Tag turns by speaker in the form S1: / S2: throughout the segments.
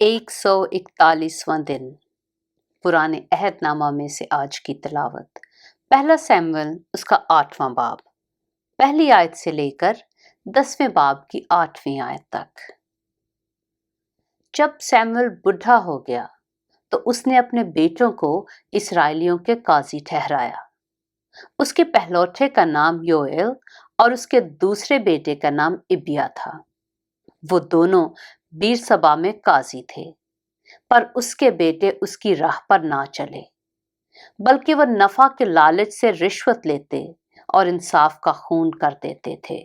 S1: 141वां दिन पुराने अहदनामा में से आज की तिलावत। पहला सैमुएल उसका 8वां बाब, पहली आयत से लेकर 10वें बाब की 8वीं आयत तक। जब सैमुएल बुढ़ा हो गया तो उसने अपने बेटों को इस्राएलियों के काजी ठहराया। उसके पहलौठे का नाम योएल और उसके दूसरे बेटे का नाम इबिया था। वो दोनों बीरसबा में काजी थे, पर उसके बेटे उसकी राह पर ना चले, बल्कि वह नफा के लालच से रिश्वत लेते और इंसाफ का खून कर देते थे।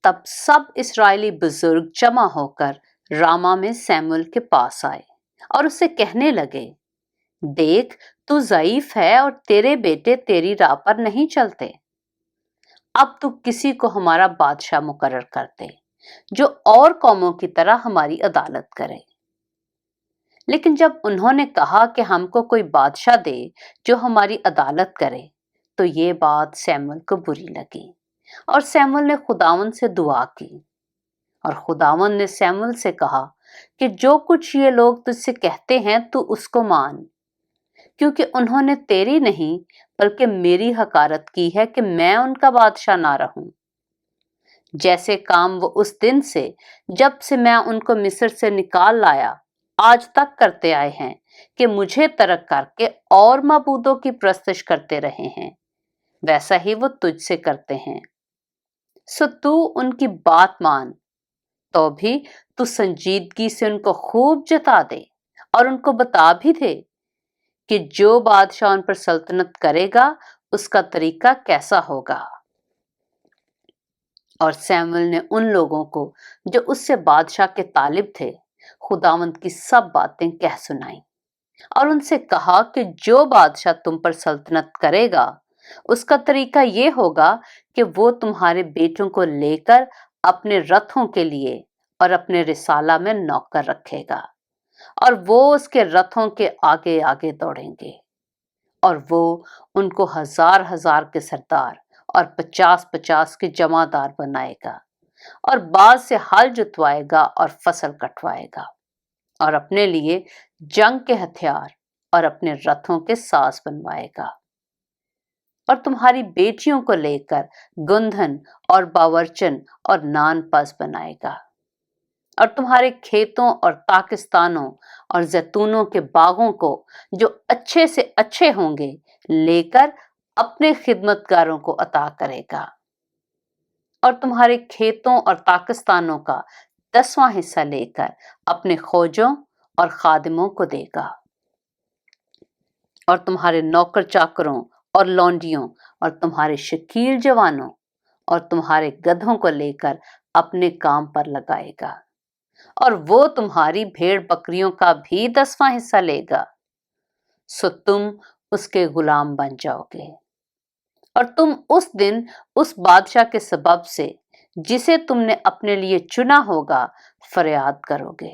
S1: तब सब इस्राएली बुजुर्ग जमा होकर रामा में सैमुएल के पास आए और उससे कहने लगे, देख, तू ज़ईफ है और तेरे बेटे तेरी राह पर नहीं चलते। अब तू किसी को हमारा बादशाह मुकर्रर कर दे, जो और कौमों की तरह हमारी अदालत करे। लेकिन जब उन्होंने कहा कि हमको कोई बादशाह दे जो हमारी अदालत करे, तो ये बात सैमुएल को बुरी लगी और सैमुएल ने खुदावंद से दुआ की। और खुदावंद ने सैमुएल से कहा कि जो कुछ ये लोग तुझसे कहते हैं तू उसको मान, क्योंकि उन्होंने तेरी नहीं बल्कि मेरी हकारत की है कि मैं उनका बादशाह ना रहूं। जैसे काम वो उस दिन से जब से मैं उनको मिस्र से निकाल लाया आज तक करते आए हैं कि मुझे तर्क करके और माबूदों की प्रस्तश करते रहे हैं, वैसा ही वो तुझसे करते हैं। सो तू उनकी बात मान, तो भी तू संजीदगी से उनको खूब जता दे और उनको बता भी दे कि जो बादशाह उन पर सल्तनत करेगा उसका तरीका कैसा होगा। और सैमुएल ने उन लोगों को जो उससे बादशाह के तालिब थे खुदावंद की सब बातें कह सुनाई और उनसे कहा कि जो बादशाह तुम पर सल्तनत करेगा उसका तरीका ये होगा कि वो तुम्हारे बेटों को लेकर अपने रथों के लिए और अपने रिसाला में नौकर रखेगा और वो उसके रथों के आगे आगे दौड़ेंगे और वो उनको 1000-1000 के सरदार और 50-50 के जमादार बनाएगा और बाज से हल जुतवाएगा और फसल कटवाएगा और अपने लिए जंग के हथियार और अपने रथों के साज बनवाएगा और तुम्हारी बेटियों को लेकर गुंधन और बावर्चन और नानपस बनाएगा और तुम्हारे खेतों और पाकिस्तानों और जैतूनों के बागों को जो अच्छे से अच्छे होंगे लेकर अपने खिदमतगारों को अता करेगा और तुम्हारे खेतों और पाकिस्तानों का 10वां हिस्सा लेकर अपने खोजों और खादिमों को देगा और तुम्हारे नौकर चाकरों और लौंडियों और तुम्हारे शकील जवानों और तुम्हारे गधों को लेकर अपने काम पर लगाएगा और वो तुम्हारी भेड़ बकरियों का भी 10वां हिस्सा लेगा। सो तुम उसके गुलाम बन जाओगे और तुम उस दिन उस बादशाह के सबब से जिसे तुमने अपने लिए चुना होगा फरियाद करोगे,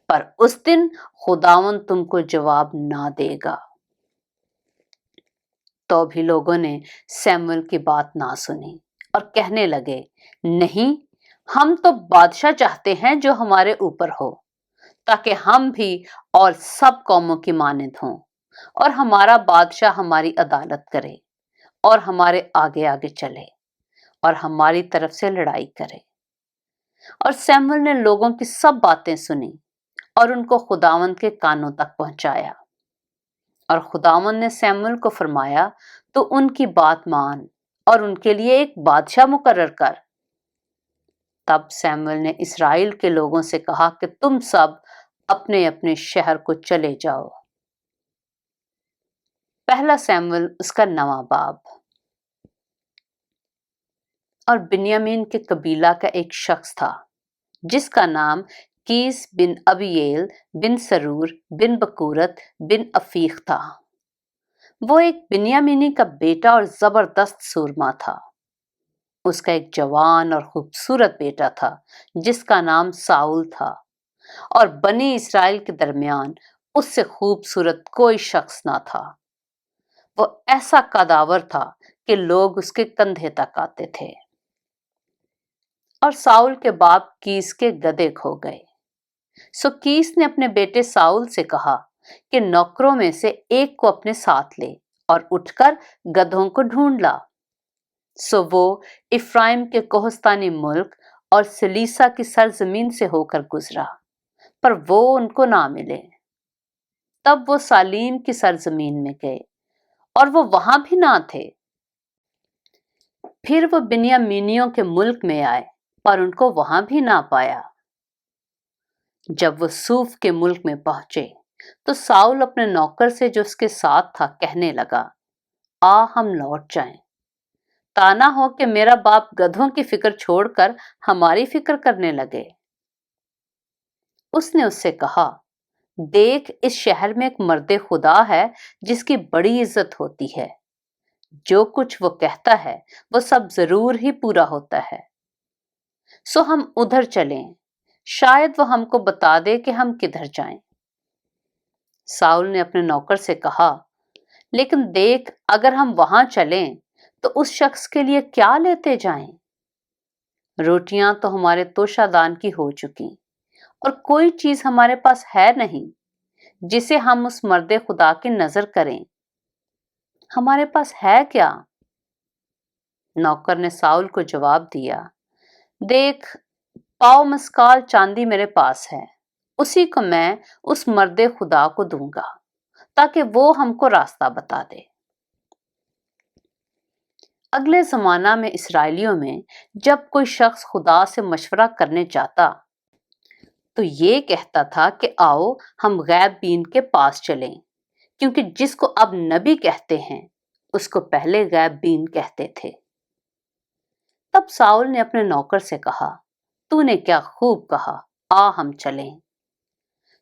S1: पर उस दिन खुदावंद तुमको जवाब ना देगा। तो भी लोगों ने सैमुएल की बात ना सुनी और कहने लगे, नहीं, हम तो बादशाह चाहते हैं जो हमारे ऊपर हो, ताकि हम भी और सब कौमों की मानद हों और हमारा बादशाह हमारी अदालत करे और हमारे आगे आगे चले और हमारी तरफ से लड़ाई करे। और सैमुएल ने लोगों की सब बातें सुनी और उनको खुदावंद के कानों तक पहुंचाया और खुदावंद ने सैमुएल को फरमाया, तो उनकी बात मान और उनके लिए एक बादशाह मुकर्रर कर। तब सैमुएल ने इस्राएल के लोगों से कहा कि तुम सब अपने अपने शहर को चले जाओ। पहला सैमुएल उसका 9वां बाब। और बिन्यामीन के कबीला का एक शख्स था जिसका नाम कीस बिन अबीएल बिन सरूर बिन बकूरत बिन अफीक था। वो एक बिन्यामीनी का बेटा और जबरदस्त सूरमा था। उसका एक जवान और खूबसूरत बेटा था जिसका नाम साउल था और बनी इस्राएल के दरमियान उससे खूबसूरत कोई शख्स ना था। वो ऐसा कदावर था कि लोग उसके कंधे तक आते थे। और साउल के बाप कीस के गधे खो गए। सो कीस ने अपने बेटे साउल से कहा कि नौकरों में से एक को अपने साथ ले और उठकर गधों को ढूंढ ला। सो वो इफ्राइम के कोहस्तानी मुल्क और सलीसा की सरजमीन से होकर गुजरा, पर वो उनको ना मिले। तब वो सालीम की सरजमीन में गए और वो वहां भी ना थे। फिर वो बिन्यामीनियों के मुल्क में आए, पर उनको वहां भी ना पाया। जब वो सूफ के मुल्क में पहुंचे तो साउल अपने नौकर से जो उसके साथ था कहने लगा, आ हम लौट जाएं, ताना हो कि मेरा बाप गधों की फिक्र छोड़कर हमारी फिक्र करने लगे। उसने उससे कहा, देख इस शहर में एक मर्दे खुदा है जिसकी बड़ी इज्जत होती है। जो कुछ वो कहता है वो सब जरूर ही पूरा होता है। सो हम उधर चलें, शायद वो हमको बता दे कि हम किधर जाएं। साउल ने अपने नौकर से कहा, लेकिन देख अगर हम वहां चलें तो उस शख्स के लिए क्या लेते जाएं? रोटियां तो हमारे तोशादान की हो चुकी और कोई चीज हमारे पास है नहीं जिसे हम उस मर्दे खुदा की नजर करें। हमारे पास है क्या? नौकर ने साउल को जवाब दिया, देख पाव मस्काल चांदी मेरे पास है, उसी को मैं उस मर्दे खुदा को दूंगा ताकि वो हमको रास्ता बता दे। अगले जमाना में इसराइलियों में जब कोई शख्स खुदा से मशवरा करने जाता तो ये कहता था कि आओ हम गैब बीन के पास चलें, क्योंकि जिसको अब नबी कहते हैं उसको पहले गैब बीन कहते थे। तब साउल ने अपने नौकर से कहा, तूने क्या खूब कहा, आ हम चलें।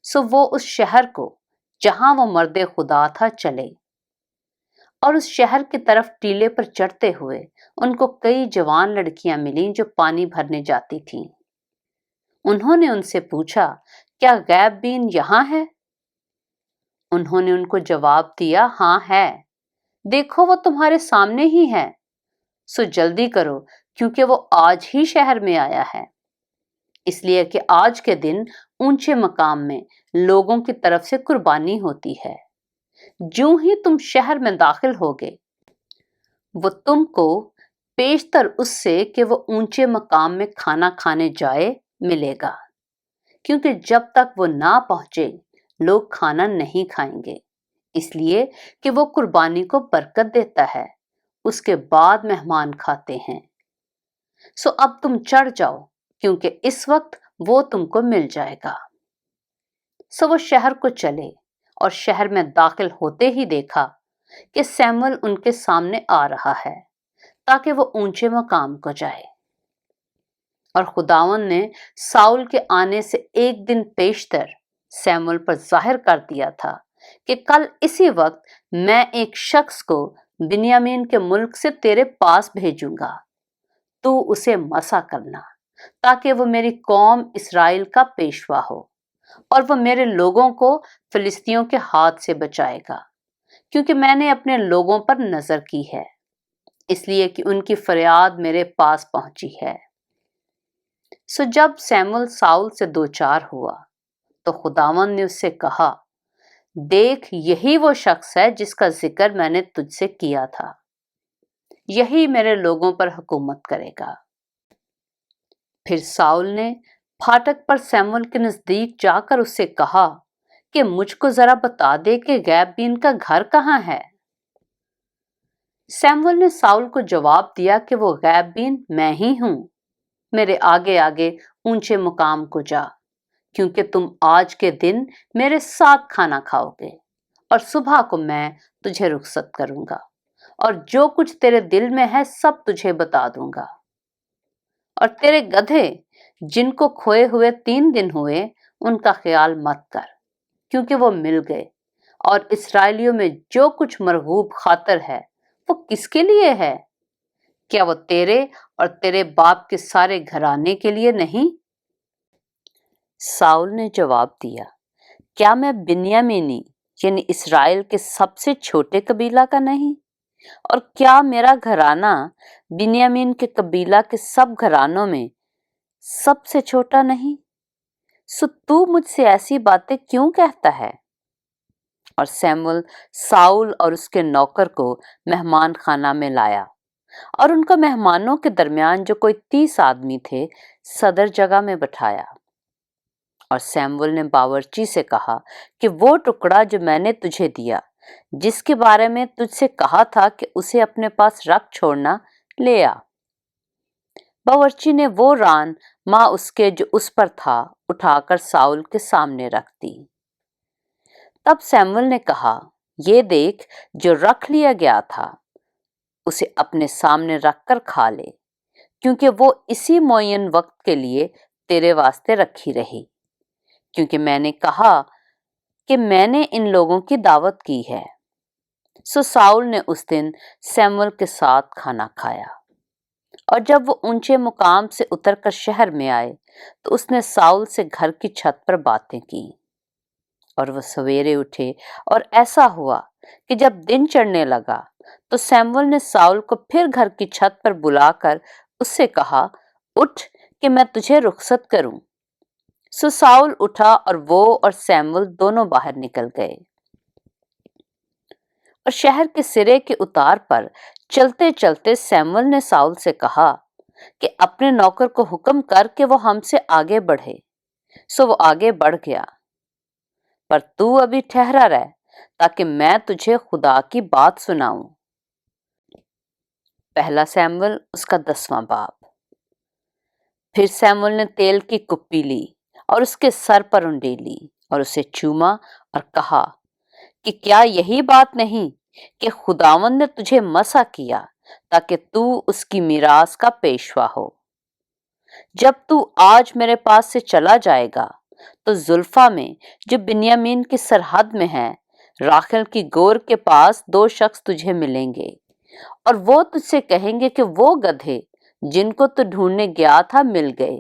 S1: सो वो उस शहर को जहां वो मर्दे खुदा था चले, और उस शहर की तरफ टीले पर चढ़ते हुए उनको कई जवान लड़कियां मिलीं जो पानी भरने जाती थीं। उन्होंने उनसे पूछा, क्या गैब बीन यहाँ है? उन्होंने उनको जवाब दिया, हाँ है, देखो वो तुम्हारे सामने ही है। सो जल्दी करो, क्योंकि वो आज ही शहर में आया है, इसलिए कि आज के दिन ऊंचे मकाम में लोगों की तरफ से कुर्बानी होती है। जो ही तुम शहर में दाखिल होगे वो तुमको पेशतर उससे कि वो ऊंचे मकाम में खाना खाने जाए मिलेगा, क्योंकि जब तक वो ना पहुंचे लोग खाना नहीं खाएंगे, इसलिए कि वो कुर्बानी को बरकत देता है, उसके बाद मेहमान खाते हैं। सो अब तुम चढ़ जाओ, क्योंकि इस वक्त वो तुमको मिल जाएगा। सो वो शहर को चले और शहर में दाखिल होते ही देखा कि सैमुअल उनके सामने आ रहा है ताकि वो ऊंचे मकाम को जाए। और खुदावन ने साउल के आने से एक दिन पेशतर सैमुअल पर जाहिर कर दिया था कि कल इसी वक्त मैं एक शख्स को बिन्यामीन के मुल्क से तेरे पास भेजूंगा, तू उसे मसा करना ताकि वो मेरी कौम इसराइल का पेशवा हो और वो मेरे लोगों को फिलिस्तियों के हाथ से बचाएगा, क्योंकि मैंने अपने लोगों पर नजर की है, इसलिए कि उनकी फरियाद मेरे पास पहुंची है। सो जब सैमुअल साउल से दो चार हुआ तो खुदावन ने उससे कहा, देख यही वो शख्स है जिसका जिक्र मैंने तुझसे किया था, यही मेरे लोगों पर हुकूमत करेगा। फिर साउल ने फाटक पर सैमुअल के नजदीक जाकर उससे कहा कि मुझको जरा बता दे कि गैब बीन का घर कहाँ है। सैमुअल ने साउल को जवाब दिया कि वो गैब बीन मैं ही हूं, मेरे आगे आगे ऊंचे मुकाम को जा, क्योंकि तुम आज के दिन मेरे साथ खाना खाओगे और सुबह को मैं तुझे रुखसत करूंगा और जो कुछ तेरे दिल में है सब तुझे बता दूंगा। और तेरे गधे जिनको खोए हुए 3 दिन हुए उनका ख्याल मत कर, क्योंकि वो मिल गए, और इसराइलियों में जो कुछ मरगूब खातर है वो किसके लिए है? क्या वो तेरे और तेरे बाप के सारे घराने के लिए नहीं? साउल ने जवाब दिया, क्या मैं बिन्यामीनी यानी इसराइल के सबसे छोटे कबीला का नहीं? और क्या मेरा घराना बिन्यामीन के कबीला के सब घरानों में सबसे छोटा नहीं? सो तू मुझसे ऐसी बातें क्यों कहता है? और सैमुअल साउल और उसके नौकर को मेहमान खाना में लाया और उनको मेहमानों के दरमियान जो कोई 30 आदमी थे सदर जगह में बैठाया। और सैमुअल ने बावर्ची से कहा कि वो टुकड़ा जो मैंने तुझे दिया, जिसके बारे में तुझसे कहा था कि उसे अपने पास रख छोड़ना, ले आ। बावर्ची ने वो रान माँ उसके जो उस पर था उठाकर साउल के सामने रख दी। तब सैमुअल ने कहा, ये देख, जो रख लिया गया था उसे अपने सामने रखकर खा ले, क्योंकि वो इसी मुअय्यन वक्त के लिए तेरे वास्ते रखी रही, क्योंकि मैंने कहा कि मैंने इन लोगों की दावत की है। सो साउल ने उस दिन सैमुअल के साथ खाना खाया। और जब वो ऊंचे मुकाम से उतरकर शहर में आए तो उसने साउल से घर की छत पर बातें की। और वो सवेरे उठे और ऐसा हुआ कि जब दिन चढ़ने लगा तो सैमुअल ने साउल को फिर घर की छत पर बुलाकर उससे कहा, उठ कि मैं तुझे रुखसत करूं। सो साउल उठा और वो और सैमुअल दोनों बाहर निकल गए। और शहर के सिरे के उतार पर चलते चलते सैमुअल ने साउल से कहा कि अपने नौकर को हुक्म कर कि वो हमसे आगे बढ़े। सो वो आगे बढ़ गया, पर तू अभी ठहरा रह ताकि मैं तुझे खुदा की बात सुनाऊं। पहला सैमुअल उसका 10वां बाब। फिर सैमुअल ने तेल की कुप्पी ली और उसके सर पर उंडेली और उसे चूमा और कहा कि क्या यही बात नहीं कि खुदावंद ने तुझे मसा किया ताकि तू उसकी मीरास का पेशवा हो। जब तू आज मेरे पास से चला जाएगा तो जुल्फा में जो बिन्यामीन की सरहद में है, राखेल की गोर के पास 2 शख्स तुझे मिलेंगे और वो तुझसे कहेंगे कि वो गधे जिनको तू ढूंढने गया था मिल गए।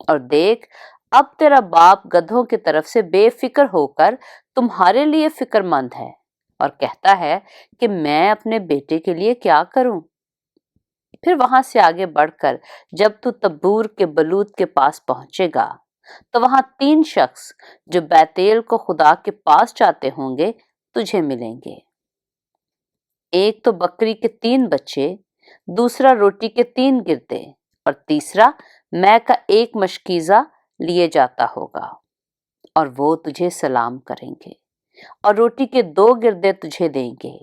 S1: और देख, अब तेरा बाप गधों की तरफ से बेफिक्र होकर तुम्हारे लिए फिक्रमंद है और कहता है कि मैं अपने बेटे के लिए क्या करूं। फिर वहां से आगे बढ़कर जब तू तब्बूर के बलूत के पास पहुंचेगा तो वहां 3 शख्स जो बैतेल को खुदा के पास जाते होंगे तुझे मिलेंगे। एक तो बकरी के 3 बच्चे, दूसरा रोटी के 3 गिरदे और तीसरा मैं का 1 मशकीजा लिए जाता होगा। और वो तुझे सलाम करेंगे और रोटी के 2 गिरदे तुझे देंगे,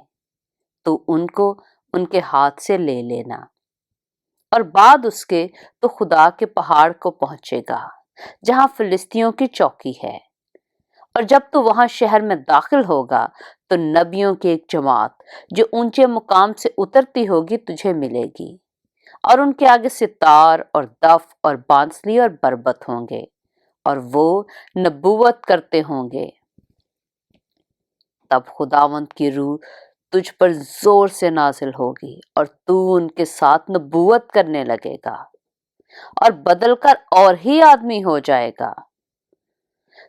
S1: तो उनको उनके हाथ से ले लेना। और बाद उसके तो खुदा के पहाड़ को पहुंचेगा जहां फिलिस्तियों की चौकी है। और जब तू वहां शहर में दाखिल होगा तो नबियों की एक जमात जो ऊंचे मुकाम से उतरती होगी तुझे मिलेगी और उनके आगे सितार और दफ और बांसुरी और बरबत होंगे और वो नबूवत करते होंगे। तब खुदावंद की रूह तुझ पर जोर से नाजिल होगी और तू उनके साथ नबूवत करने लगेगा और बदलकर और ही आदमी हो जाएगा।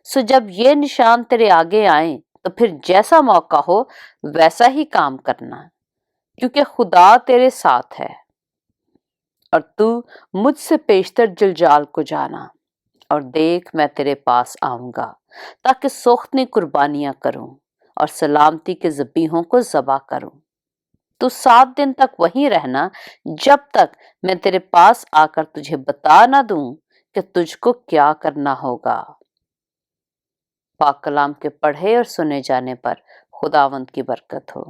S1: सो जब ये निशान तेरे आगे आए तो फिर जैसा मौका हो वैसा ही काम करना, क्योंकि खुदा तेरे साथ है। और तू मुझसे पेशतर जिलजाल को जाना और देख, मैं तेरे पास आऊंगा ताकि सोख्तनी कुर्बानियां करूं और सलामती के ज़बीहों को ज़बा करूं। तू 7 दिन तक वहीं रहना जब तक मैं तेरे पास आकर तुझे बता ना दूं कि तुझको क्या करना होगा। पाक कलाम के पढ़े और सुने जाने पर खुदावंद की बरकत हो।